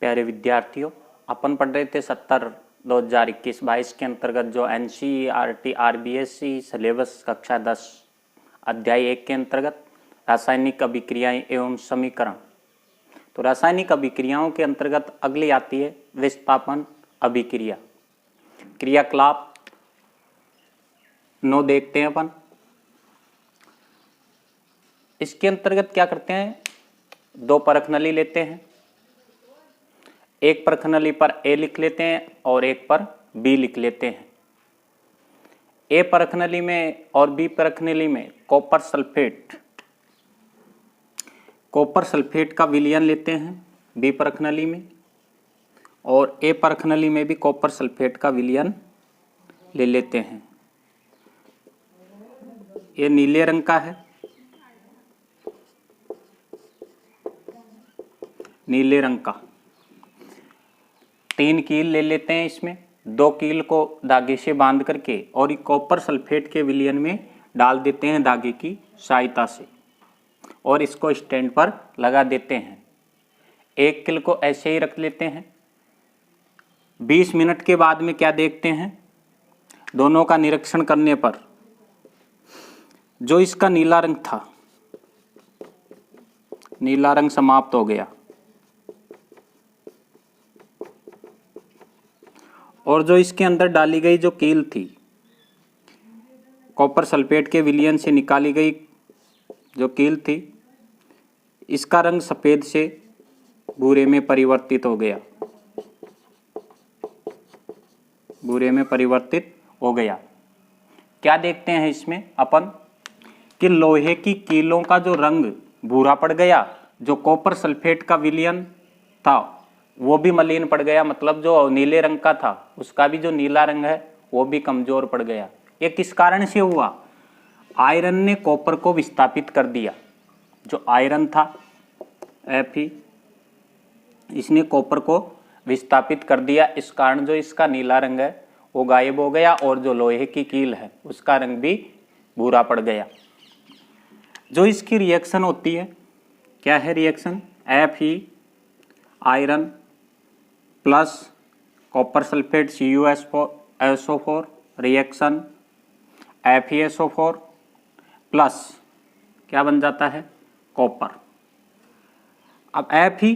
प्यारे विद्यार्थियों, अपन पढ़ रहे थे 70/2021-22 के अंतर्गत जो NCERT RBSE सिलेबस कक्षा 10 अध्याय 1 के अंतर्गत रासायनिक अभिक्रियाएं एवं समीकरण। तो रासायनिक अभिक्रियाओं के अंतर्गत अगली आती है विस्थापन अभिक्रिया। क्रियाकलाप 9 देखते हैं अपन। इसके अंतर्गत क्या करते हैं, 2 परखनली लेते हैं, एक परखनली पर A लिख लेते हैं और एक पर B लिख लेते हैं। A परखनली में और B परखनली में कॉपर सल्फेट का विलयन लेते हैं B परखनली में, और A परखनली में भी कॉपर सल्फेट का विलयन ले लेते हैं। ये नीले रंग का है, नीले रंग का 3 कील ले लेते हैं। इसमें 2 कील को धागे से बांध करके और कॉपर सल्फेट के विलयन में डाल देते हैं धागे की सहायता से, और इसको स्टैंड पर लगा देते हैं। 1 कील को ऐसे ही रख लेते हैं। 20 मिनट के बाद में क्या देखते हैं, दोनों का निरीक्षण करने पर जो इसका नीला रंग था, नीला रंग समाप्त हो गया, और जो इसके अंदर डाली गई जो कील थी, कॉपर सल्फेट के विलयन से निकाली गई जो कील थी, इसका रंग सफेद से भूरे में परिवर्तित हो गया, भूरे में परिवर्तित हो गया। क्या देखते हैं इसमें अपन कि लोहे की कीलों का जो रंग भूरा पड़ गया, जो कॉपर सल्फेट का विलयन था वो भी मलिन पड़ गया, मतलब जो नीले रंग का था उसका भी जो नीला रंग है वो भी कमजोर पड़ गया। ये किस कारण से हुआ, आयरन ने कॉपर को विस्थापित कर दिया। जो आयरन था Fe, इसने कॉपर को विस्थापित कर दिया, इस कारण जो इसका नीला रंग है वो गायब हो गया, और जो लोहे की कील है उसका रंग भी भूरा पड़ गया। जो इसकी रिएक्शन होती है, क्या है reaction, Fe iron plus copper sulphate CuSO4 reaction FeSO4 plus क्या बन जाता है, कॉपर। अब Fe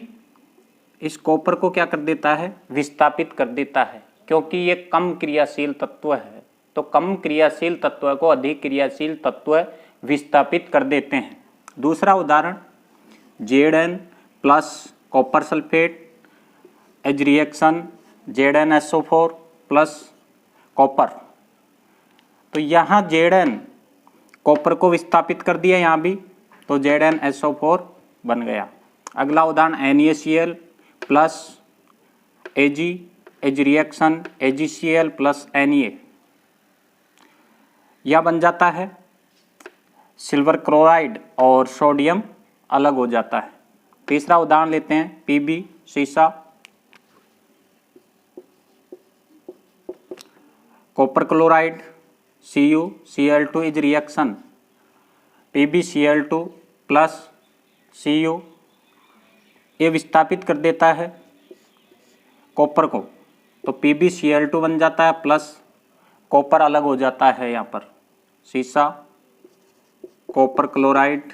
इस कॉपर को क्या कर देता है, विस्थापित कर देता है, क्योंकि ये कम क्रियाशील तत्व है, तो कम क्रियाशील तत्व को अधिक क्रियाशील तत्व विस्थापित कर देते हैं। दूसरा उदाहरण Zn plus copper sulphate as reaction ZnSO4 plus copper. तो यहाँ Zn कॉपर को विस्थापित कर दिया, यहाँ भी, तो ZnSO4 बन गया। अगला उदाहरण NaCl plus Ag as reaction AgCl plus Na, यह बन जाता है सिल्वर क्लोराइड और सोडियम अलग हो जाता है। तीसरा उदाहरण लेते हैं Pb सीसा, copper chloride CuCl2 is reaction PbCl2 plus Cu, ये विस्थापित कर देता है कॉपर को, तो PbCl2 बन जाता है प्लस कॉपर अलग हो जाता है। यहाँ पर सीसा, copper chloride,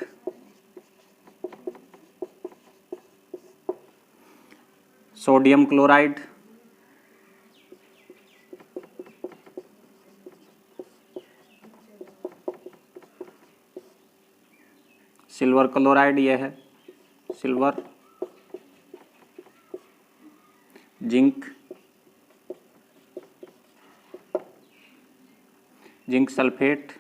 sodium chloride, silver chloride, यह है सिल्वर, जिंक सल्फेट,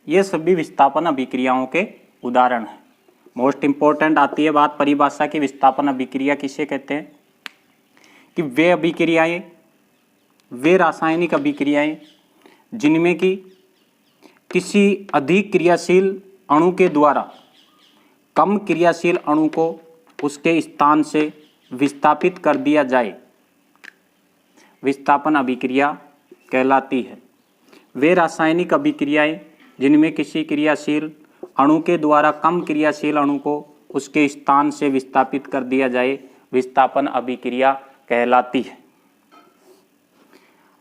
ये सभी विस्थापन अभिक्रियाओं के उदाहरण हैं। मोस्ट इंपॉर्टेंट आती है बात परिभाषा की, विस्थापन अभिक्रिया किसे कहते हैं, कि वे अभिक्रियाएं, वे रासायनिक अभिक्रियाएं जिनमें कि किसी अधिक क्रियाशील अणु के द्वारा कम क्रियाशील अणु को उसके स्थान से विस्थापित कर दिया जाए, विस्थापन अभिक्रिया कहलाती है। वे रासायनिक अभिक्रियाएं जिनमें किसी क्रियाशील अणु के द्वारा कम क्रियाशील अणु को उसके स्थान से विस्थापित कर दिया जाए, विस्थापन अभिक्रिया कहलाती है।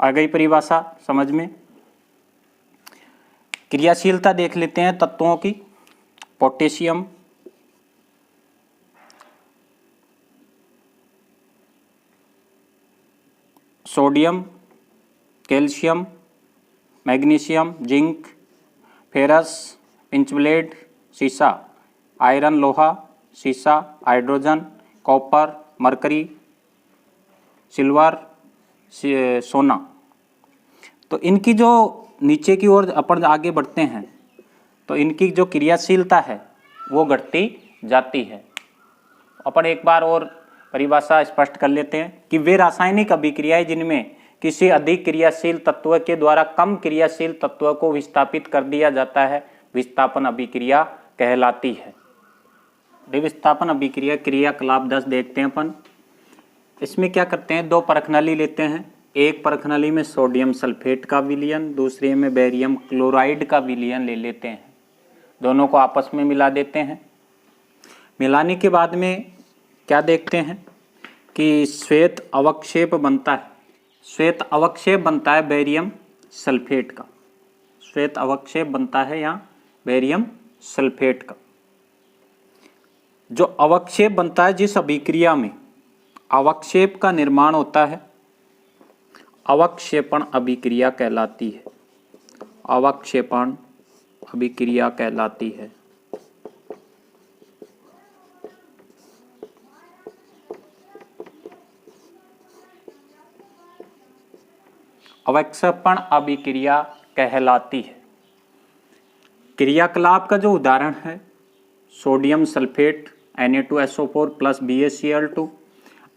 आ गई परिभाषा समझ में। क्रियाशीलता देख लेते हैं तत्वों की। Potassium, sodium, calcium, magnesium, zinc, ferrous, pitchblende, सीसा, आयरन लोहा, सीसा, हाइड्रोजन, कॉपर, मरकरी, सिल्वर, सोना। तो इनकी जो नीचे की ओर अपन आगे बढ़ते हैं तो इनकी जो क्रियाशीलता है वो घटती जाती है। अपन एक बार और परिभाषा स्पष्ट कर लेते हैं कि वे रासायनिक अभिक्रियाएं जिनमें किसी अधिक क्रियाशील तत्व के द्वारा कम क्रियाशील तत्व को विस्थापित कर दिया जाता है, विस्थापन अभिक्रिया कहलाती है। विस्थापन अभिक्रिया क्रियाकलाप 10 देखते हैं अपन। इसमें क्या करते हैं, 2 परखनली लेते हैं। एक परखनली में सोडियम सल्फेट का विलयन, दूसरे में बेरियम क्लोराइड का विलयन ले लेते हैं। दोनों को आपस में मिला देते हैं। मिलाने के बाद में क्या देखते हैं कि श्वेत अवक्षेप बनता है। श्वेत अवक्षेप बनता है बेरियम सल्फेट का। श्वेत अवक्षेप बनता है यहाँ बेरियम सल्फेट का। जो अवक्षेप बनता है, जिस अभिक्रिया में अवक्षेप का निर्माण होता है, अवक्षेपण अभिक्रिया कहलाती है। अवक्षेपण अभिक्रिया कहलाती है। अवक्षेपण अभिक्रिया कहलाती है। क्रियाकलाप का जो उदाहरण है, sodium sulphate Na2SO4 plus BaCl2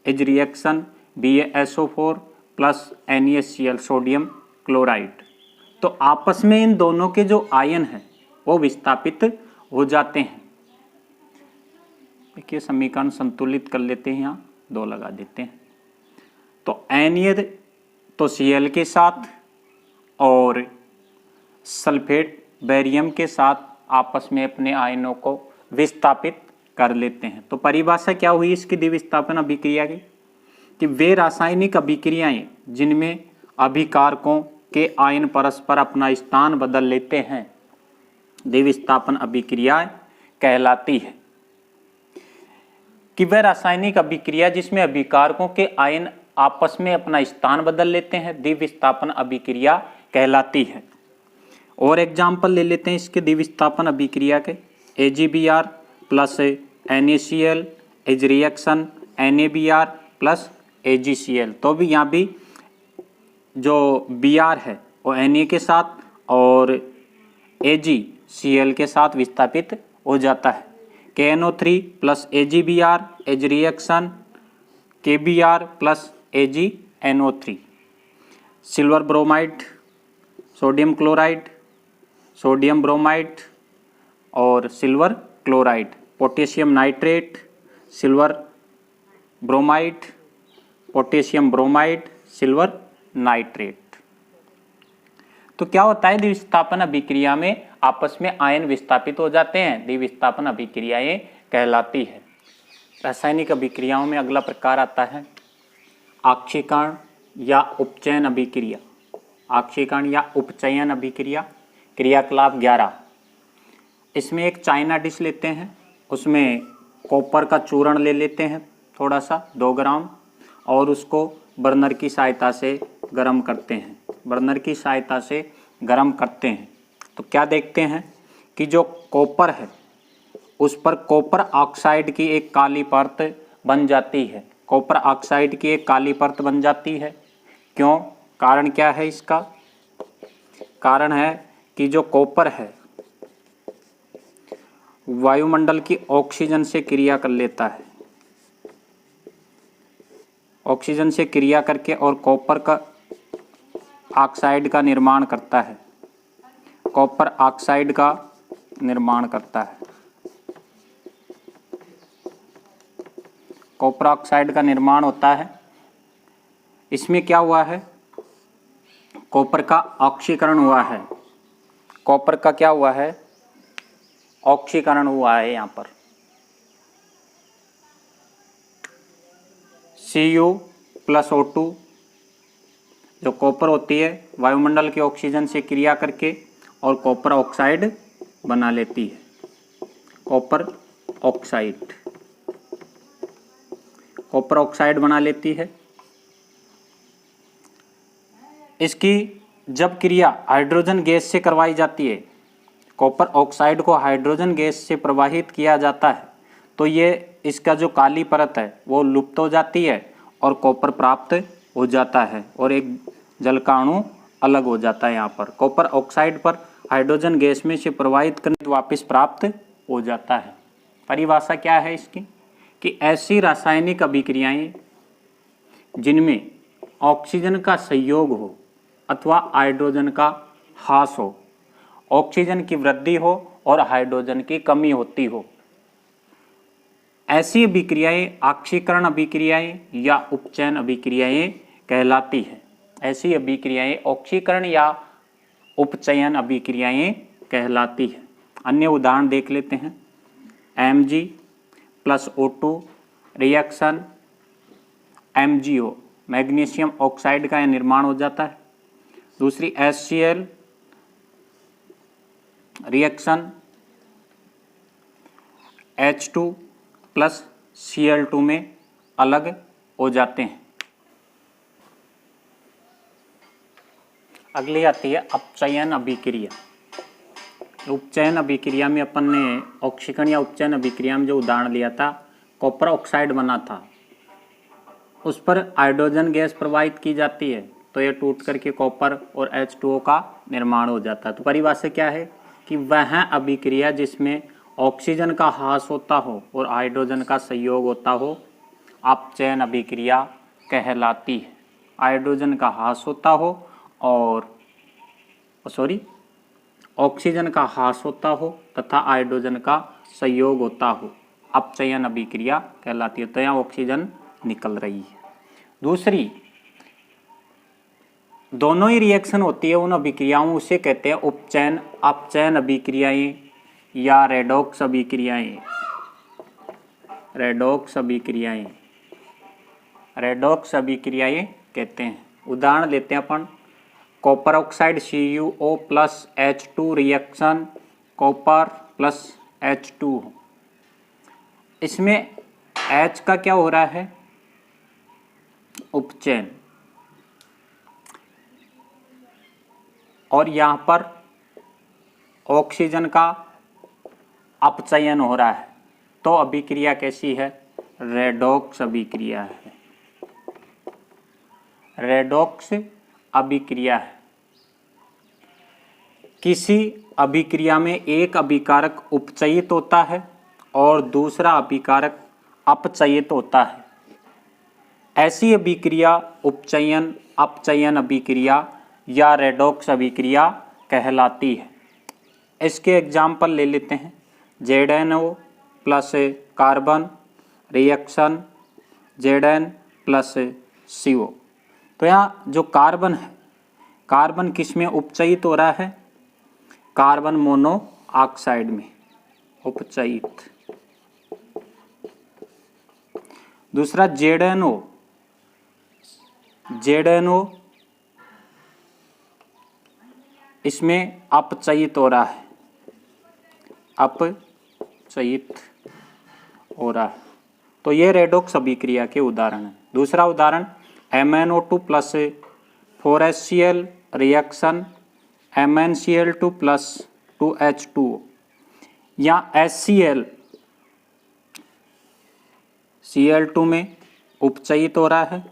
is reaction BaSO4 plus NaCl sodium chloride. तो आपस में इन दोनों के जो आयन हैं वो विस्थापित हो जाते हैं। देखिए समीकरण संतुलित कर लेते हैं, यहाँ 2 लगा देते हैं। तो Na तो Cl के साथ और सल्फेट बेरियम के साथ आपस में अपने आयनों को विस्थापित कर लेते हैं। तो परिभाषा क्या हुई इसकी द्विविस्थापन अभिक्रिया की, कि वे रासायनिक अभिक्रियाएं जिनमें अभिकारकों के आयन परस्पर अपना स्थान बदल लेते हैं, द्विविस्थापन अभिक्रियाएं कहलाती है। कि वह रासायनिक अभिक्रिया जिसमें अभिकारकों के आयन आपस में अपना स्थान बदल लेते हैं, द्विविस्थापन अभिक्रिया कहलाती है। और एग्जाम्पल ले लेते हैं इसके द्विविस्थापन अभिक्रिया के। AgBr plus NaCl is reaction NaBr plus AgCl। तो भी यहाँ भी जो Br है वो Na के साथ और AgCl के साथ विस्थापित हो जाता है। KNO3 plus AgBr is reaction KBr plus AgNO3। Silver bromide, sodium chloride, sodium bromide और silver chloride, potassium nitrate, silver bromide, potassium bromide, silver nitrate. तो क्या होता है, द्विविस्थापन अभिक्रिया में आपस में आयन विस्थापित हो जाते हैं, द्विविस्थापन अभिक्रियाएं कहलाती है। रासायनिक अभिक्रियाओं में अगला प्रकार आता है आक्षेपण या उपचयन अभिक्रिया। आक्षेपण या उपचयन अभिक्रिया, क्रियाकलाप 11। इसमें एक चाइना डिश लेते हैं, उसमें कॉपर का चूर्ण ले लेते हैं थोड़ा सा 2 ग्राम, और उसको बर्नर की सहायता से गर्म करते हैं। बर्नर की सहायता से गर्म करते हैं तो क्या देखते हैं कि जो कॉपर है उस पर कॉपर ऑक्साइड की एक काली परत बन जाती है। कॉपर ऑक्साइड की एक काली परत बन जाती है। क्यों? कारण क्या है इसका? कारण है कि जो कॉपर है वायुमंडल की ऑक्सीजन से क्रिया कर लेता है। ऑक्सीजन से क्रिया करके और कॉपर का ऑक्साइड का निर्माण करता है। कॉपर ऑक्साइड का निर्माण करता है। कॉपर ऑक्साइड का निर्माण होता है। इसमें क्या हुआ है? कॉपर का ऑक्सीकरण हुआ है। कॉपर का क्या हुआ है? ऑक्सीकरण हुआ है यहाँ पर। Cu प्लस O2 जो कॉपर होती है वायुमंडल के ऑक्सीजन से क्रिया करके और कॉपर ऑक्साइड बना लेती है, कॉपर ऑक्साइड, कॉपर ऑक्साइड बना लेती है। इसकी जब क्रिया हाइड्रोजन गैस से करवाई जाती है, कॉपर ऑक्साइड को हाइड्रोजन गैस से प्रवाहित किया जाता है, तो ये इसका जो काली परत है वो लुप्त हो जाती है और कॉपर प्राप्त हो जाता है और एक जल का अणु अलग हो जाता है। यहाँ पर कॉपर ऑक्साइड पर हाइड्रोजन गैस में से प्रवाहित करने तो वापस प्राप्त हो जाता है। परिभाषा क्या है इसकी कि ऐसी रासायनिक अभिक्रियाएं जिनमें ऑक्सीजन का संयोग हो अथवा हाइड्रोजन का ह्रास हो, ऑक्सीजन की वृद्धि हो और हाइड्रोजन की कमी होती हो, ऐसी अभिक्रियाएं ऑक्सीकरण अभिक्रियाएं या उपचयन अभिक्रियाएं कहलाती हैं। ऐसी अभिक्रियाएं ऑक्सीकरण या उपचयन अभिक्रियाएं कहलाती हैं। अन्य उदाहरण देख लेते हैं। Mg plus O2 reaction MgO magnesium oxide का निर्माण हो जाता है। दूसरी HCl reaction H2 plus Cl2 में अलग हो जाते हैं। अगली आती है अपचयन अभिक्रिया। उपचयन अभिक्रिया में अपन ने ऑक्सीकरण या उपचयन अभिक्रिया में जो उदाहरण लिया था, कॉपर ऑक्साइड बना था, उस पर हाइड्रोजन गैस प्रवाहित की जाती है तो यह टूट करके कॉपर और H2O का निर्माण हो जाता है। तो परिभाषा क्या है कि वह अभिक्रिया जिसमें ऑक्सीजन का ह्रास होता हो और हाइड्रोजन का संयोग होता हो अपचयन अभिक्रिया कहलाती है। हाइड्रोजन का ह्रास होता हो और ऑक्सीजन का ह्रास होता हो तथा हाइड्रोजन का संयोग होता हो, अपचयन अभिक्रिया कहलाती है। तो यहाँ ऑक्सीजन निकल रही है। दूसरी दोनों ही रिएक्शन होती है उन अभिक्रियाओं, उसे कहते हैं उपचयन अपचयन अभिक्रियाएं या रेडॉक्स अभिक्रियाएं। रेडॉक्स अभिक्रियाएं, रेडॉक्स अभिक्रियाएं कहते हैं। उदाहरण लेते हैं अपन, copper oxide CuO plus H2 reaction copper plus H2। इसमें H का क्या हो रहा है, उपचयन, और यहाँ पर ऑक्सीजन का अपचयन हो रहा है। तो अभिक्रिया कैसी है, रेडॉक्स अभिक्रिया है, रेडॉक्स अभिक्रिया है। किसी अभिक्रिया में एक अभिकारक उपचयित होता है और दूसरा अभिकारक अपचयित होता है। ऐसी अभिक्रिया उपचयन अपचयन अभिक्रिया या रेडॉक्स अभिक्रिया कहलाती है। इसके एग्जाम्पल ले लेते हैं। ZnO plus carbon reaction Zn plus CO। तो यहाँ जो कार्बन है, कार्बन किस में उपचयित हो रहा है, कार्बन मोनोऑक्साइड में उपचयित। दूसरा ZnO, ZnO इसमें अपचयित हो रहा है, अपचयित हो रहा है। तो ये रेडॉक्स अभिक्रिया के उदाहरण हैं। दूसरा उदाहरण MnO2 plus 4HCl reaction MnCl2 plus 2H2O या HCl Cl2 में उपचयित हो रहा है।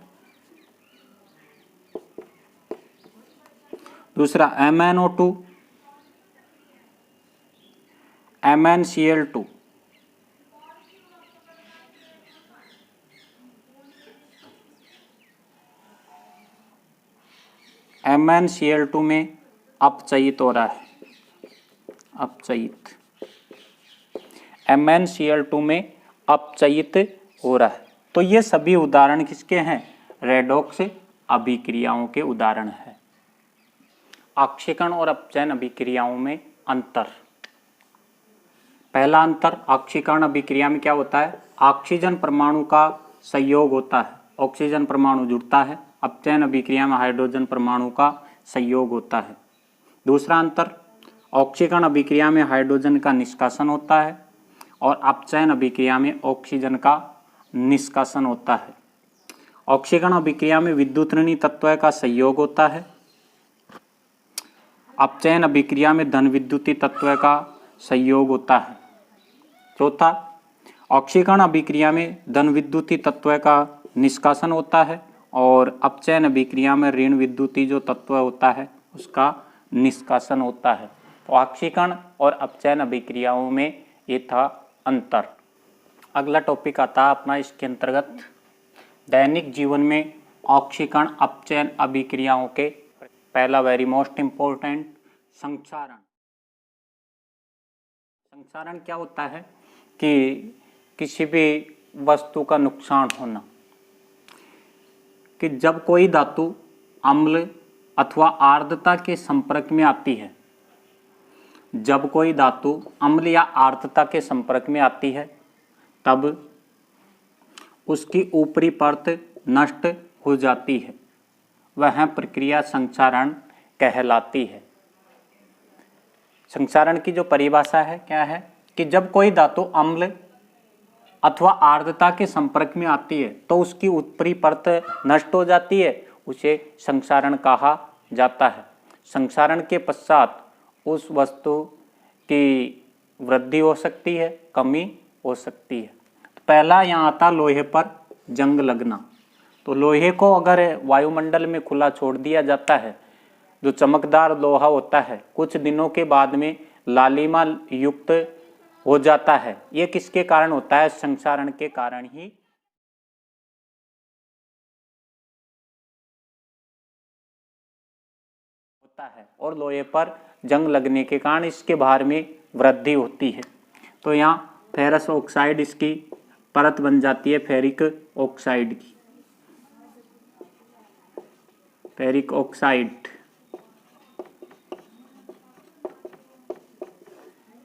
दूसरा MnO2 MnCl2 MnCl2 में अपचयित हो रहा है, अपचयित, MnCl2 में अपचयित हो रहा है। तो ये सभी उदाहरण किसके हैं, रेडॉक्स अभिक्रियाओं के उदाहरण हैं। ऑक्सीकरण और अपचयन अभिक्रियाओं में अंतर। पहला अंतर ऑक्सीकरण अभिक्रिया में क्या होता है, ऑक्सीजन परमाणु का संयोग होता है, ऑक्सीजन परमाणु जुड़ता है। अपचयन अभिक्रिया में हाइड्रोजन परमाणु का संयोग होता है। दूसरा अंतर, ऑक्सीकरण अभिक्रिया में हाइड्रोजन का निष्कासन होता है और अपचयन अभिक्रिया में ऑक्सीजन का निष्कासन होता है। ऑक्सीकरण अभिक्रिया में विद्युत ऋणी तत्व का संयोग होता है, अपचयन अभिक्रिया में धन विद्युतीय तत्व का संयोग होता है। चौथा, ऑक्सीकरण अभिक्रिया में धन विद्युतीय तत्व का निष्कासन होता है और अपचयन अभिक्रिया में ऋण विद्युतीय जो तत्व होता है उसका निष्कासन होता है। तो ऑक्सीकरण और अपचयन अभिक्रियाओं में ये था अंतर। अगला टॉपिक आता है अपना इसके अंतर्गत दैनिक जीवन में ऑक्सीकरण अपचयन अभिक्रियाओं के पहला वेरी मोस्ट इम्पोर्टेंट संक्षारण। संक्षारण क्या होता है कि किसी भी वस्तु का नुकसान होना, कि जब कोई धातु अम्ल अथवा आर्द्रता के संपर्क में आती है, जब कोई धातु अम्ल या आर्द्रता के संपर्क में आती है तब उसकी ऊपरी परत नष्ट हो जाती है, वह प्रक्रिया संक्षारण कहलाती है। संक्षारण की जो परिभाषा है क्या है कि जब कोई धातु अम्ल अथवा आर्द्रता के संपर्क में आती है तो उसकी ऊपरी परत नष्ट हो जाती है, उसे संक्षारण कहा जाता है। संक्षारण के पश्चात उस वस्तु की वृद्धि हो सकती है, कमी हो सकती है। तो पहला यहाँ आता लोहे पर जंग लगना। तो लोहे को अगर वायुमंडल में खुला छोड़ दिया जाता है, जो चमकदार लोहा होता है कुछ दिनों के बाद में लालिमा युक्त हो जाता है। ये किसके कारण होता है, संक्षारण के कारण ही होता है और लोहे पर जंग लगने के कारण इसके भार में वृद्धि होती है। तो यहाँ फेरस ऑक्साइड इसकी परत बन जाती है, फेरिक ऑक्साइड की, फेरिक ऑक्साइड।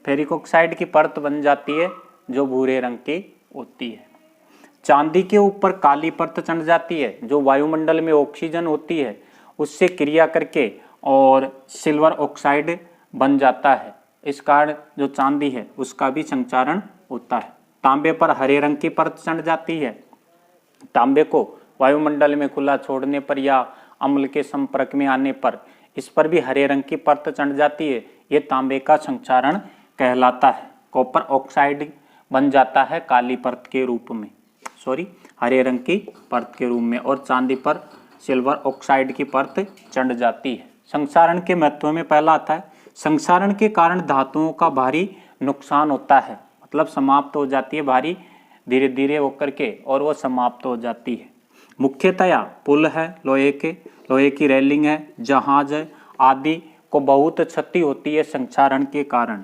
फेरिक ऑक्साइड की परत बन जाती है जो भूरे रंग की होती है। चांदी के ऊपर काली परत चढ़ जाती है जो वायुमंडल में ऑक्सीजन होती है उससे क्रिया करके और सिल्वर ऑक्साइड बन जाता है। इस कारण जो चांदी है उसका भी संक्षारण होता है। तांबे पर हरे रंग की परत चढ़ जाती है। तांबे को वायुमंडल में खुला छोड़ने पर या अम्ल के संपर्क में आने पर इस पर भी हरे रंग की परत चढ़ जाती है, ये तांबे का संक्षारण कहलाता है। कॉपर ऑक्साइड बन जाता है काली परत के रूप में, हरे रंग की परत के रूप में, और चांदी पर सिल्वर ऑक्साइड की परत चढ़ जाती है। संक्षारण के महत्व में पहला आता है संक्षारण के कारण धातुओं का भारी नुकसान होता है, मतलब समाप्त हो जाती है भारी धीरे धीरे होकर के और वो समाप्त हो जाती है। मुख्यतया पुल है लोहे की रेलिंग है, जहाज है आदि को बहुत क्षति होती है संक्षारण के कारण।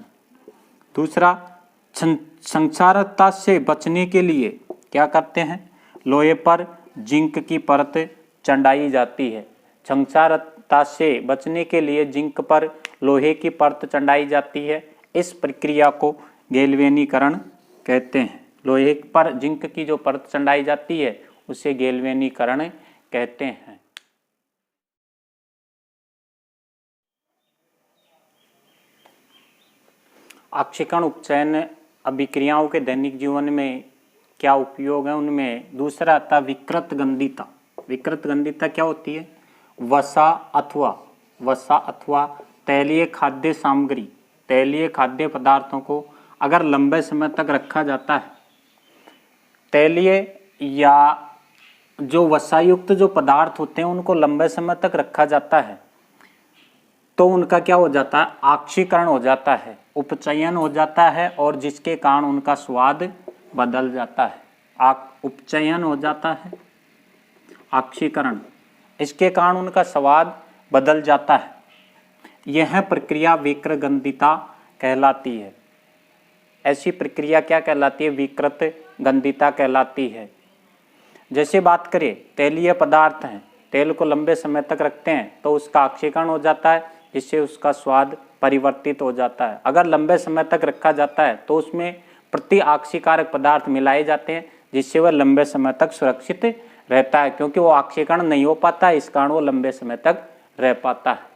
दूसरा, संक्षारकता से बचने के लिए क्या करते हैं, लोहे पर जिंक की परत चढ़ाई जाती है। संक्षारकता से बचने के लिए जिंक पर लोहे की परत चढ़ाई जाती है। इस प्रक्रिया को गैल्वेनीकरण कहते हैं। लोहे पर जिंक की जो परत चढ़ाई जाती है उसे गैल्वेनीकरण कहते हैं। ऑक्सीकरण उपचयन अभिक्रियाओं के दैनिक जीवन में क्या उपयोग है, उनमें दूसरा आता विकृत गंधिता। विकृत गंधिता क्या होती है, वसा अथवा तैलीय खाद्य सामग्री, तैलीय खाद्य पदार्थों को अगर लंबे समय तक रखा जाता है, तैलीय या जो वसायुक्त जो पदार्थ होते हैं उनको लंबे समय तक रखा जाता है तो उनका क्या हो जाता है, ऑक्सीकरण हो जाता है, उपचयन हो जाता है और जिसके कारण उनका स्वाद बदल जाता है। उपचयन हो जाता है, ऑक्सीकरण, इसके कारण उनका स्वाद बदल जाता है। यह प्रक्रिया विकृतगंधिता कहलाती है। ऐसी प्रक्रिया क्या कहलाती है, विकृतगंधिता कहलाती है। जैसे बात करें तैलीय पदार्थ हैं, तेल को लंबे समय तक रखते हैं तो उसका ऑक्सीकरण हो जाता है, जिससे उसका स्वाद परिवर्तित हो जाता है। अगर लंबे समय तक रखा जाता है तो उसमें प्रति आक्सीकारक पदार्थ मिलाए जाते हैं, जिससे वह लंबे समय तक सुरक्षित रहता है, क्योंकि वो आक्सीकरण नहीं हो पाता है, इस कारण वो लंबे समय तक रह पाता है।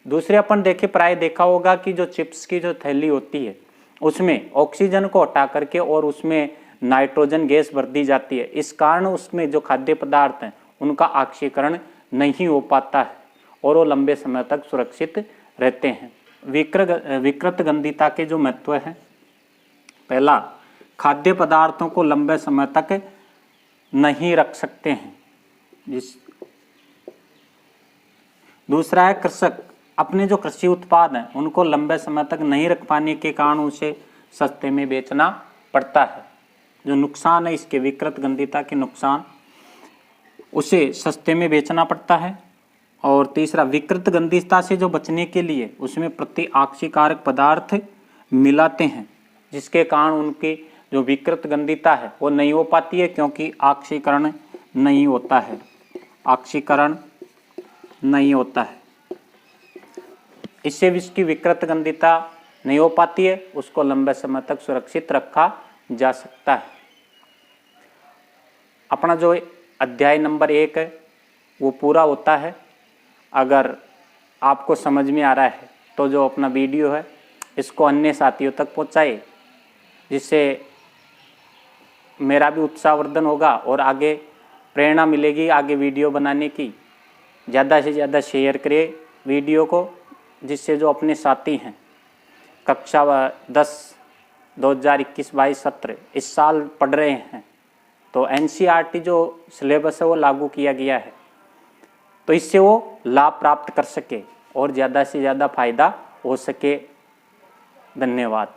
दूसरे अपन देखे, प्राय देखा होगा कि जो चिप्स की जो थैली होती है उसमें ऑक्सीजन को हटा करके और उसमें नाइट्रोजन गैस भर दी जाती है, इस कारण उसमें जो खाद्य पदार्थ हैं उनका आक्सीकरण नहीं हो पाता है और वो लंबे समय तक सुरक्षित रहते हैं। विकृत गंधिता के जो महत्व हैं, पहला, खाद्य पदार्थों को लंबे समय तक नहीं रख सकते हैं। दूसरा है, कृषक अपने जो कृषि उत्पाद हैं उनको लंबे समय तक नहीं रख पाने के कारण उसे सस्ते में बेचना पड़ता है। जो नुकसान है इसके, विकृत गंधिता के नुकसान, उसे सस्ते में बेचना पड़ता है। और तीसरा, विकृत गंधिता से जो बचने के लिए उसमें प्रति आक्सीकारक पदार्थ मिलाते हैं, जिसके कारण उनकी जो विकृत गंधिता है वो नहीं हो पाती है, क्योंकि आक्सीकरण नहीं होता है, आक्सीकरण नहीं होता है। इससे इसकी विकृत गंधिता नहीं हो पाती है, उसको लंबे समय तक सुरक्षित रखा जा सकता है। अपना जो अध्याय नंबर 1 है वो पूरा होता है। अगर आपको समझ में आ रहा है तो जो अपना वीडियो है इसको अन्य साथियों तक पहुंचाए, जिससे मेरा भी उत्साहवर्धन होगा और आगे प्रेरणा मिलेगी आगे वीडियो बनाने की। ज़्यादा से ज़्यादा शेयर करें वीडियो को, जिससे जो अपने साथी हैं कक्षा 10 2021-22 सत्र इस साल पढ़ रहे हैं, तो NCERT जो सिलेबस है वो लागू किया गया है, तो इससे वो लाभ प्राप्त कर सके और ज़्यादा से ज़्यादा फायदा हो सके। धन्यवाद।